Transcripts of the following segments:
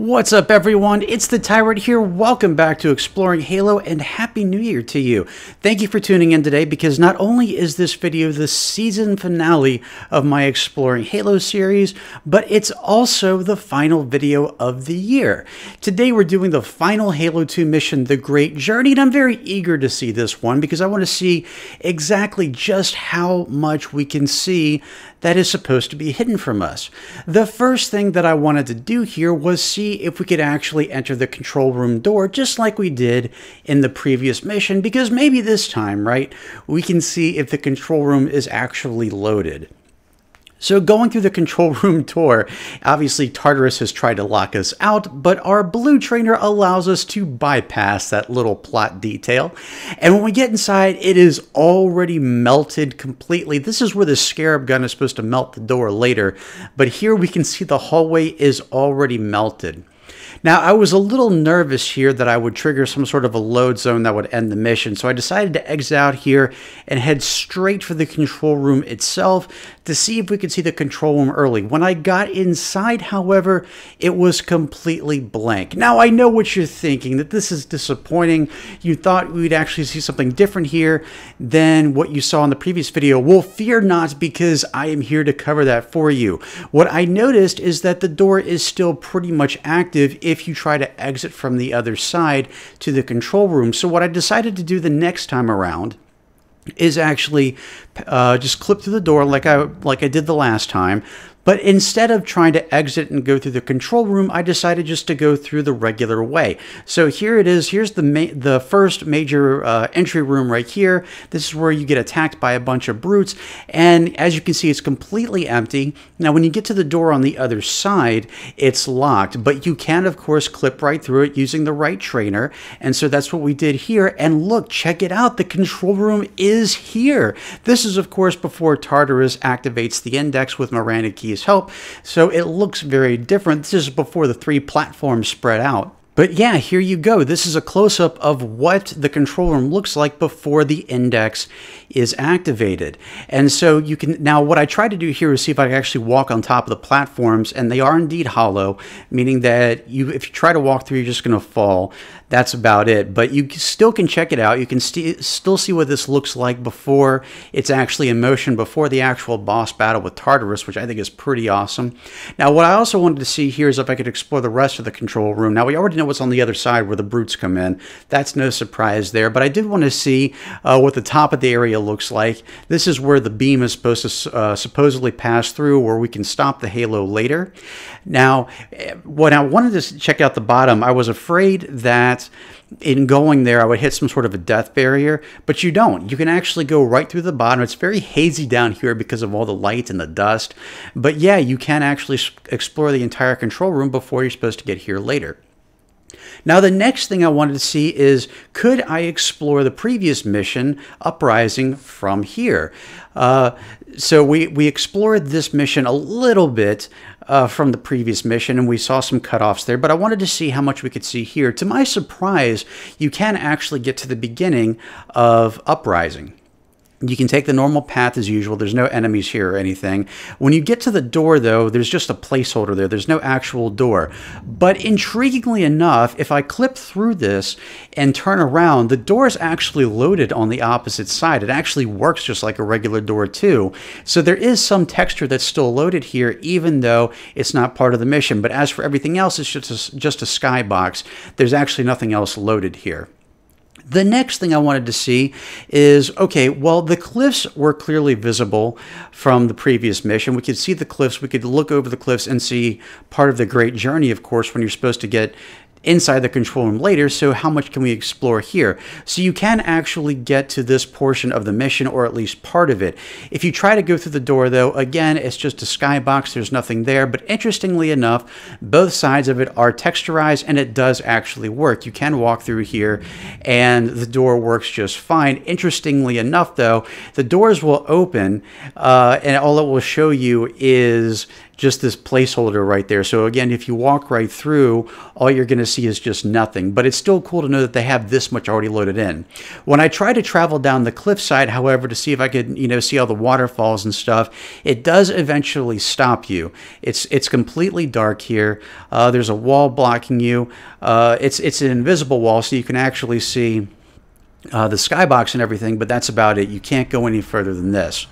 What's up, everyone? It's the Tyrant here. Welcome back to Exploring Halo, and Happy New Year to you. Thank you for tuning in today, because not only is this video the season finale of my Exploring Halo series, but it's also the final video of the year. Today we're doing the final Halo 2 mission, The Great Journey, and I'm very eager to see this one because I want to see exactly just how much we can see that is supposed to be hidden from us. The first thing that I wanted to do here was see if we could actually enter the control room door just like we did in the previous mission, because maybe this time, right, we can see if the control room is actually loaded. So going through the control room tour, obviously Tartarus has tried to lock us out, but our blue trainer allows us to bypass that little plot detail. And when we get inside, it is already melted completely. This is where the scarab gun is supposed to melt the door later, but here we can see the hallway is already melted. Now, I was a little nervous here that I would trigger some sort of a load zone that would end the mission, so I decided to exit out here and head straight for the control room itself to see if we could see the control room early. When I got inside, however, it was completely blank. Now, I know what you're thinking, that this is disappointing. You thought we'd actually see something different here than what you saw in the previous video. Well, fear not, because I am here to cover that for you. What I noticed is that the door is still pretty much active if you try to exit from the other side to the control room. So what I decided to do the next time around is actually just clip through the door like I did the last time. But instead of trying to exit and go through the control room, I decided just to go through the regular way. So here it is. Here's the first major entry room right here. This is where you get attacked by a bunch of brutes. And as you can see, it's completely empty. Now, when you get to the door on the other side, it's locked. But you can, of course, clip right through it using the right trainer. And so that's what we did here. And look, check it out. The control room is here. This is, of course, before Tartarus activates the index with Miranda Key's help, so it looks very different. This is before the 3 platforms spread out. But yeah, here you go. This is a close-up of what the control room looks like before the index is activated. And so you can, now what I tried to do here is see if I can actually walk on top of the platforms, and they are indeed hollow, meaning that if you try to walk through, you're just going to fall. That's about it. But you still can check it out. You can still see what this looks like before it's actually in motion, before the actual boss battle with Tartarus, which I think is pretty awesome. Now, what I also wanted to see here is if I could explore the rest of the control room. Now, we already know what's on the other side where the brutes come in. That's no surprise there. But I did want to see what the top of the area looks like. This is where the beam is supposed to supposedly pass through, where we can stop the Halo later. Now, when I wanted to check out the bottom, I was afraid that in going there I would hit some sort of a death barrier, but you don't. You can actually go right through the bottom. It's very hazy down here because of all the light and the dust. But yeah, you can actually explore the entire control room before you're supposed to get here later. Now, the next thing I wanted to see is, could I explore the previous mission, Uprising, from here? So we explored this mission a little bit from the previous mission, and we saw some cutoffs there, but I wanted to see how much we could see here. To my surprise, you can actually get to the beginning of Uprising. You can take the normal path as usual. There's no enemies here or anything. When you get to the door, though, there's just a placeholder there. There's no actual door. But intriguingly enough, if I clip through this and turn around, the door is actually loaded on the opposite side. It actually works just like a regular door, too. So there is some texture that's still loaded here, even though it's not part of the mission. But as for everything else, it's just a skybox. There's actually nothing else loaded here. The next thing I wanted to see is, okay, well, the cliffs were clearly visible from the previous mission. We could see the cliffs. We could look over the cliffs and see part of the Great Journey, of course, when you're supposed to get inside the control room later. So how much can we explore here? So you can actually get to this portion of the mission, or at least part of it. If you try to go through the door, though, again, it's just a skybox. There's nothing there. But interestingly enough, both sides of it are texturized, and it does actually work. You can walk through here, and the door works just fine. Interestingly enough, though, the doors will open, and all it will show you is just this placeholder right there. So again, if you walk right through, all you're going to see is just nothing, but it's still cool to know that they have this much already loaded in. When I try to travel down the cliffside, however, to see if I could, see all the waterfalls and stuff, it does eventually stop you. It's completely dark here. There's a wall blocking you. It's an invisible wall, so you can actually see the skybox and everything, but that's about it. You can't go any further than this.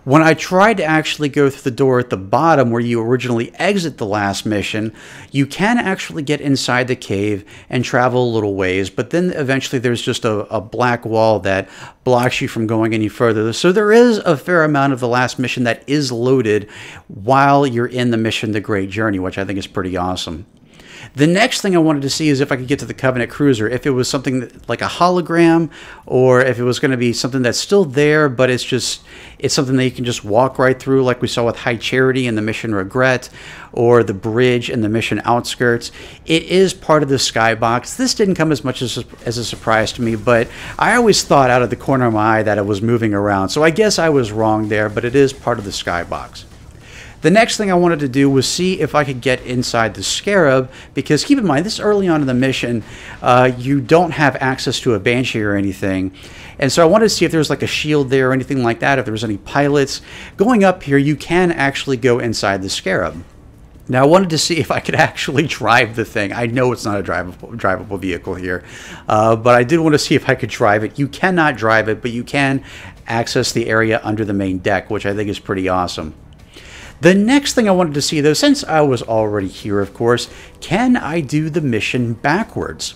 When I tried to actually go through the door at the bottom where you originally exit the last mission, you can actually get inside the cave and travel a little ways, but then eventually there's just a black wall that blocks you from going any further. So there is a fair amount of the last mission that is loaded while you're in the mission, The Great Journey, which I think is pretty awesome. The next thing I wanted to see is if I could get to the Covenant Cruiser, if it was something like a hologram, or if it was going to be something that's still there, but it's something that you can just walk right through, like we saw with High Charity and the Mission Regret, or the bridge and the Mission Outskirts. It is part of the skybox. This didn't come as much as a surprise to me, but I always thought out of the corner of my eye that it was moving around. So I guess I was wrong there, but it is part of the skybox. The next thing I wanted to do was see if I could get inside the Scarab, because keep in mind, this early on in the mission, you don't have access to a Banshee or anything. And so I wanted to see if there was like a shield there or anything like that, if there was any pilots. Going up here, you can actually go inside the Scarab. Now, I wanted to see if I could actually drive the thing. I know it's not a drivable vehicle here, but I did want to see if I could drive it. You cannot drive it, but you can access the area under the main deck, which I think is pretty awesome. The next thing I wanted to see, though, since I was already here, of course, can I do the mission backwards?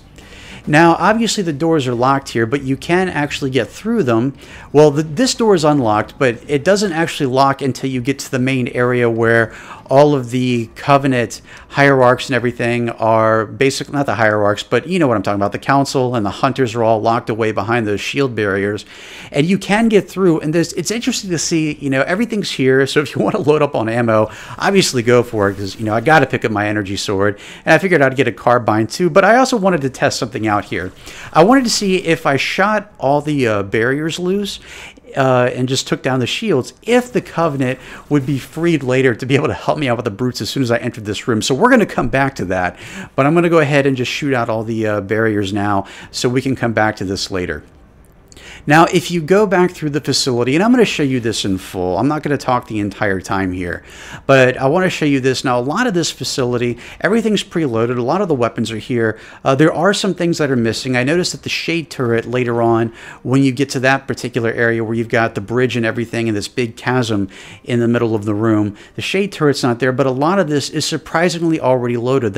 Now, obviously the doors are locked here, but you can actually get through them. Well, this door is unlocked, but it doesn't actually lock until you get to the main area where all of the Covenant hierarchs and everything are basically, not the hierarchs, but you know what I'm talking about. The Council and the Hunters are all locked away behind those shield barriers. And you can get through, and it's interesting to see, everything's here. So if you want to load up on ammo, obviously go for it, because, I got to pick up my energy sword. And I figured I'd get a carbine too, but I also wanted to test something out here. I wanted to see if I shot all the barriers loose and just took down the shields, if the Covenant would be freed later to be able to help me out with the brutes as soon as I entered this room. So we're going to come back to that, but I'm going to go ahead and just shoot out all the barriers now so we can come back to this later. Now, if you go back through the facility, and I'm going to show you this in full. I'm not going to talk the entire time here, but I want to show you this. Now, a lot of this facility, everything's preloaded. A lot of the weapons are here. There are some things that are missing. I noticed that the shade turret later on, when you get to that particular area where you've got the bridge and everything and this big chasm in the middle of the room, the shade turret's not there, but a lot of this is surprisingly already loaded.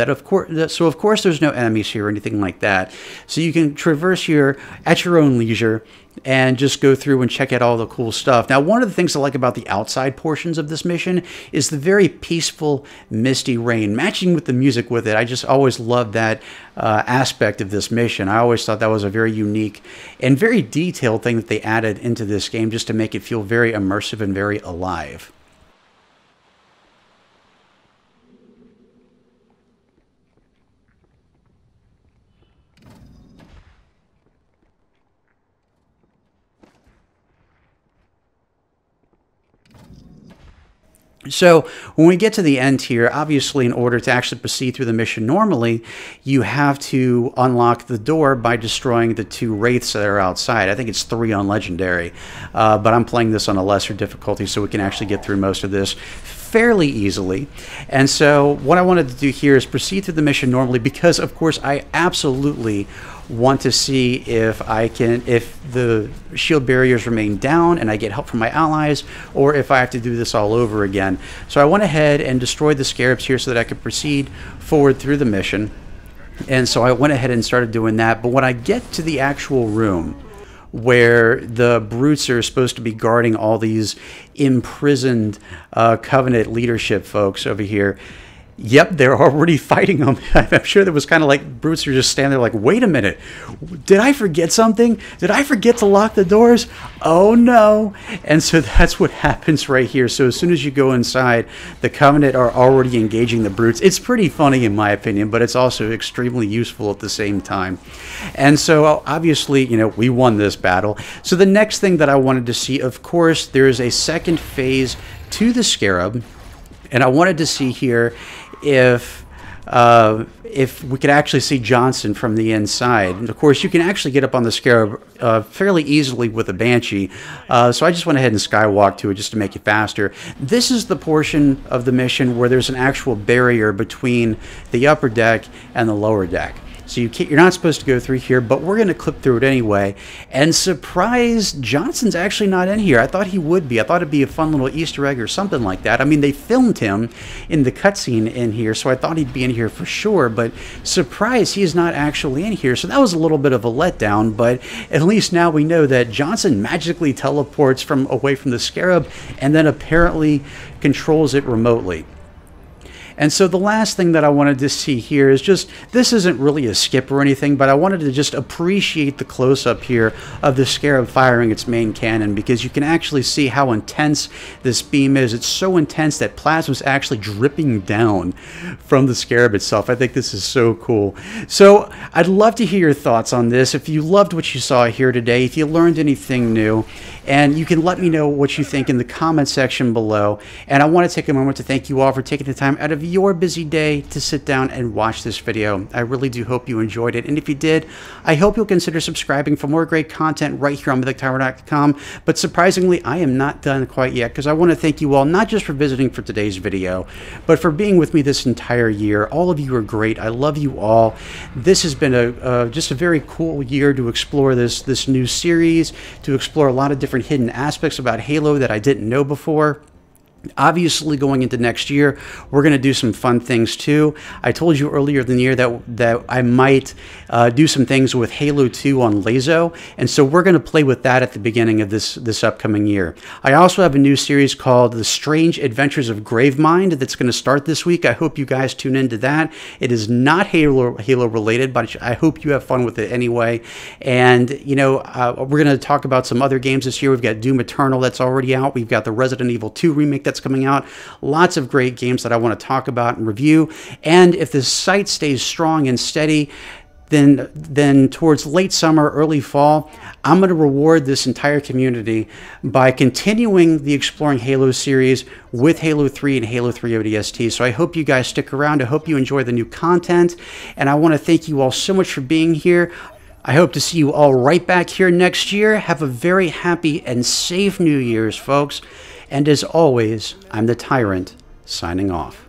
So of course there's no enemies here or anything like that. So you can traverse here at your own leisure and just go through and check out all the cool stuff. Now, one of the things I like about the outside portions of this mission is the very peaceful, misty rain, matching with the music with it. I just always loved that aspect of this mission. I always thought that was a very unique and very detailed thing that they added into this game just to make it feel very immersive and very alive. So when we get to the end here, obviously in order to actually proceed through the mission normally, you have to unlock the door by destroying the 2 wraiths that are outside. I think it's 3 on Legendary, but I'm playing this on a lesser difficulty so we can actually get through most of this fairly easily. And so what I wanted to do here is proceed through the mission normally, because of course I absolutely want to see if the shield barriers remain down and I get help from my allies, or if I have to do this all over again. So I went ahead and destroyed the scarabs here so that I could proceed forward through the mission. And so I went ahead and started doing that. But when I get to the actual room where the brutes are supposed to be guarding all these imprisoned Covenant leadership folks over here, yep, they're already fighting them. I'm sure there was kind of like brutes are just standing there like, wait a minute, did I forget something? Did I forget to lock the doors? Oh no. And so that's what happens right here. So as soon as you go inside, the Covenant are already engaging the brutes. It's pretty funny in my opinion, but it's also extremely useful at the same time. And so obviously, we won this battle. So the next thing that I wanted to see, of course, there is a second phase to the Scarab. And I wanted to see here if if we could actually see Johnson from the inside. And of course, you can actually get up on the Scarab fairly easily with a Banshee, so I just went ahead and skywalked to it just to make it faster. This is the portion of the mission where there's an actual barrier between the upper deck and the lower deck. So you're not supposed to go through here, but we're going to clip through it anyway. And surprise, Johnson's actually not in here. I thought he would be. I thought it'd be a fun little Easter egg or something like that. I mean, they filmed him in the cutscene in here, so I thought he'd be in here for sure. But surprise, he is not actually in here. So that was a little bit of a letdown, but at least now we know that Johnson magically teleports away from the Scarab and then apparently controls it remotely. And so the last thing that I wanted to see here is just, this isn't really a skip or anything, but I wanted to just appreciate the close-up here of the Scarab firing its main cannon, because you can actually see how intense this beam is. It's so intense that plasma is actually dripping down from the Scarab itself. I think this is so cool. So I'd love to hear your thoughts on this. If you loved what you saw here today, if you learned anything new, and you can let me know what you think in the comment section below. And I want to take a moment to thank you all for taking the time out of your busy day to sit down and watch this video. I really do hope you enjoyed it. And if you did, I hope you'll consider subscribing for more great content right here on MythicTyrant.com. But surprisingly, I am not done quite yet, because I want to thank you all, not just for visiting for today's video, but for being with me this entire year. All of you are great. I love you all. This has been just a very cool year to explore this new series, to explore a lot of different hidden aspects about Halo that I didn't know before. Obviously, going into next year, we're going to do some fun things too. I told you earlier in the year that I might do some things with Halo 2 on Lazo, and so we're going to play with that at the beginning of this upcoming year. I also have a new series called The Strange Adventures of Gravemind that's going to start this week. I hope you guys tune into that. It is not Halo related, but I hope you have fun with it anyway. And you know, we're going to talk about some other games this year. We've got Doom Eternal that's already out. We've got the Resident Evil 2 remake that's coming out. Lots of great games that I want to talk about and review. And if the site stays strong and steady, then towards late summer, early fall, I'm going to reward this entire community by continuing the Exploring Halo series with Halo 3 and Halo 3 ODST. So I hope you guys stick around. I hope you enjoy the new content. And I want to thank you all so much for being here. I hope to see you all right back here next year. Have a very happy and safe New Year's, folks. And as always, I'm the Tyrant, signing off.